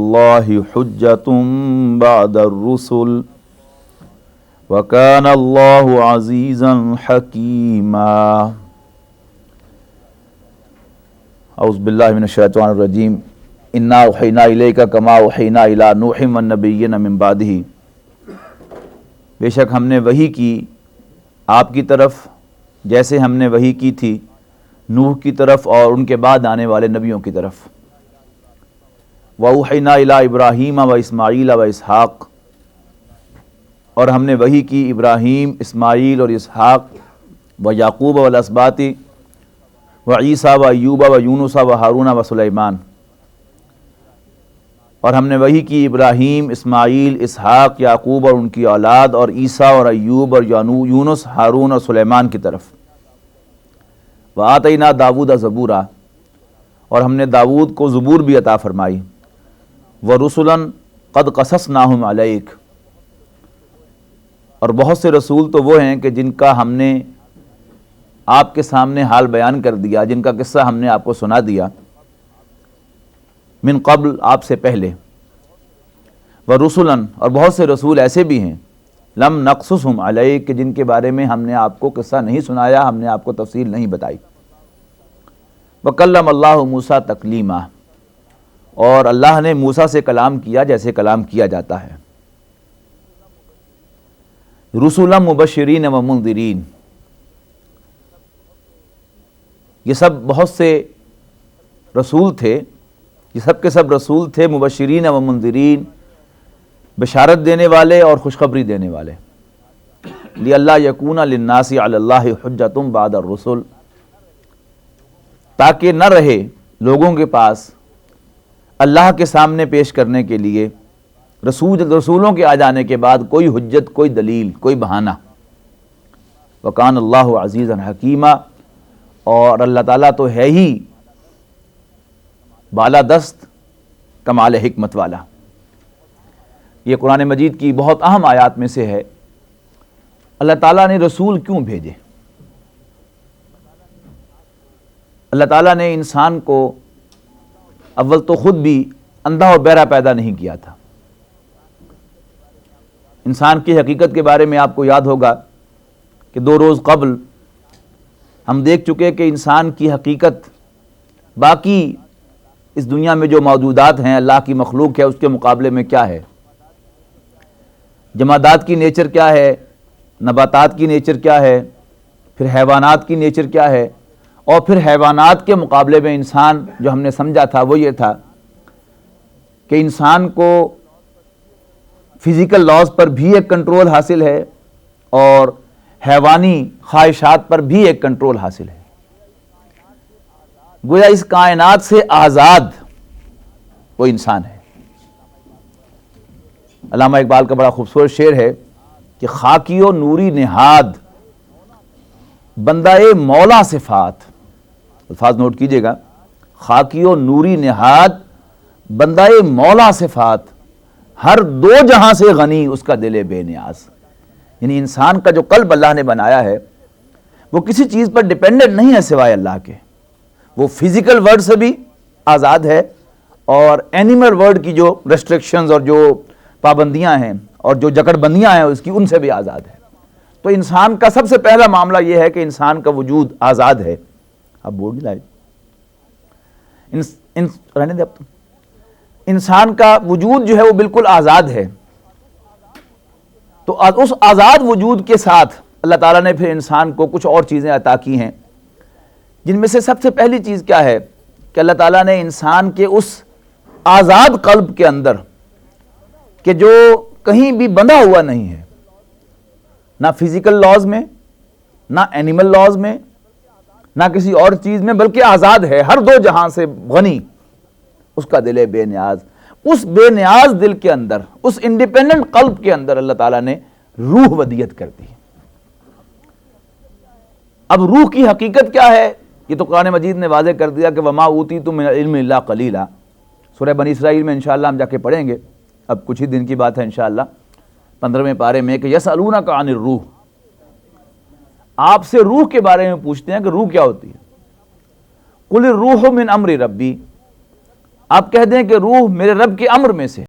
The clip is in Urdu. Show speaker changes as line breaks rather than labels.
اللہ حجۃ بعد الرسل وکان اللہ عزیزا حکیما۔ اعوذ باللہ من الشیطان الرجیم۔ انا اوحینا الیک کما اوحینا الی نوح والنبیین من بعدہ، بے شک ہم نے وحی کی آپ کی طرف جیسے ہم نے وحی کی تھی نوح کی طرف اور ان کے بعد آنے والے نبیوں کی طرف۔ وَأَوْحَيْنَا إِلَىٰ إِبْرَاهِيمَ وَإِسْمَاعِيلَ وَإِسْحَاقَ، اور ہم نے وحی کی ابراہیم، اسماعیل اور اسحاق، وَيَعْقُوبَ وَالْأَسْبَاطِ وَعِيسَىٰ وَأَيُّوبَ وَيُونُسَ وَهَارُونَ وَسُلَيْمَانَ، اور ہم نے وحی کی ابراہیم، اسماعیل، اسحاق، یعقوب اور ان کی اولاد، اور عیسیٰ اور ایوب اور یونس، ہارون اور سلیمان کی طرف۔ وَآتَيْنَا داؤد زبورا، اور ہم نے داؤد کو زبور بھی عطا فرمائی۔ وَرُسُلًا قَدْ قَصَصْنَاهُمْ عَلَيْكَ، اور بہت سے رسول تو وہ ہیں کہ جن کا ہم نے آپ کے سامنے حال بیان کر دیا، جن کا قصہ ہم نے آپ کو سنا دیا، من قبل، آپ سے پہلے۔ وَرُسُلًا، اور بہت سے رسول ایسے بھی ہیں لم نقصصہم علیک، کہ جن کے بارے میں ہم نے آپ کو قصہ نہیں سنایا، ہم نے آپ کو تفصیل نہیں بتائی۔ وَكَلَّمَ اللَّهُ مُوسَىٰ تَكْلِيمًا، اور اللہ نے موسیٰ سے کلام کیا جیسے کلام کیا جاتا ہے۔ رُسُلًا مُبَشِّرِينَ وَمُنذِرِينَ، یہ سب بہت سے رسول تھے، یہ سب کے سب رسول تھے، مبشرین و منذرین، بشارت دینے والے اور خوشخبری دینے والے۔ لِأَلَّا يَكُونَ لِلنَّاسِ عَلَى اللَّهِ حُجَّةٌ بَعْدَ الرُّسُلِ، تاکہ نہ رہے لوگوں کے پاس اللہ کے سامنے پیش کرنے کے لیے رسولوں کے آ جانے کے بعد کوئی حجت، کوئی دلیل، کوئی بہانہ۔ وَكَانَ اللَّهُ عَزِيزًا حَكِيمًا، اور اللہ تعالیٰ تو ہے ہی بالادست، کمال حکمت والا۔ یہ قرآن مجید کی بہت اہم آیات میں سے ہے۔ اللہ تعالیٰ نے رسول کیوں بھیجے؟ اللہ تعالیٰ نے انسان کو اول تو خود بھی اندھا اور بہرا پیدا نہیں کیا تھا۔ انسان کی حقیقت کے بارے میں آپ کو یاد ہوگا کہ 2 روز قبل ہم دیکھ چکے کہ انسان کی حقیقت باقی اس دنیا میں جو موجودات ہیں، اللہ کی مخلوق ہے، اس کے مقابلے میں کیا ہے۔ جمادات کی نیچر کیا ہے، نباتات کی نیچر کیا ہے، پھر حیوانات کی نیچر کیا ہے، اور پھر حیوانات کے مقابلے میں انسان جو ہم نے سمجھا تھا وہ یہ تھا کہ انسان کو فزیکل لاز پر بھی ایک کنٹرول حاصل ہے اور حیوانی خواہشات پر بھی ایک کنٹرول حاصل ہے۔ گویا اس کائنات سے آزاد وہ انسان ہے۔ علامہ اقبال کا بڑا خوبصورت شعر ہے کہ خاکی و نوری نہاد بندہ مولا صفات، الفاظ نوٹ کیجئے گا، خاکی و نوری نہاد بندہ مولا صفات، ہر 2 جہاں سے غنی اس کا دل بے نیاز۔ یعنی انسان کا جو قلب اللہ نے بنایا ہے وہ کسی چیز پر ڈیپینڈنٹ نہیں ہے سوائے اللہ کے۔ وہ فزیکل ورلڈ سے بھی آزاد ہے اور اینیمل ورلڈ کی جو ریسٹرکشنز اور جو پابندیاں ہیں اور جو جکڑ بندیاں ہیں اس کی، ان سے بھی آزاد ہے۔ تو انسان کا سب سے پہلا معاملہ یہ ہے کہ انسان کا وجود آزاد ہے۔ اب بورڈ لائے رہنے دے، اب تو انسان کا وجود جو ہے وہ بالکل آزاد ہے۔ تو اس آزاد وجود کے ساتھ اللہ تعالیٰ نے پھر انسان کو کچھ اور چیزیں عطا کی ہیں، جن میں سے سب سے پہلی چیز کیا ہے کہ اللہ تعالیٰ نے انسان کے اس آزاد قلب کے اندر کہ جو کہیں بھی بندھا ہوا نہیں ہے، نہ فزیکل لاز میں، نہ اینیمل لاز میں، نہ کسی اور چیز میں، بلکہ آزاد ہے، ہر 2 جہاں سے غنی، اس کا دل بے نیاز۔ اس بے نیاز دل کے اندر، اس انڈیپینڈنٹ قلب کے اندر اللہ تعالیٰ نے روح ودیت کر دی۔ اب روح کی حقیقت کیا ہے یہ تو قرآن مجید نے واضح کر دیا کہ وما اوتیتم من العلم الا قلیلا۔ سورہ بنی اسرائیل میں انشاءاللہ ہم جا کے پڑھیں گے، اب کچھ ہی دن کی بات ہے انشاءاللہ، 15ویں پارے میں کہ یسألونک عن الروح، آپ سے روح کے بارے میں پوچھتے ہیں کہ روح کیا ہوتی ہے۔ قل الروح من امر ربی، آپ کہہ دیں کہ روح میرے رب کے امر میں سے،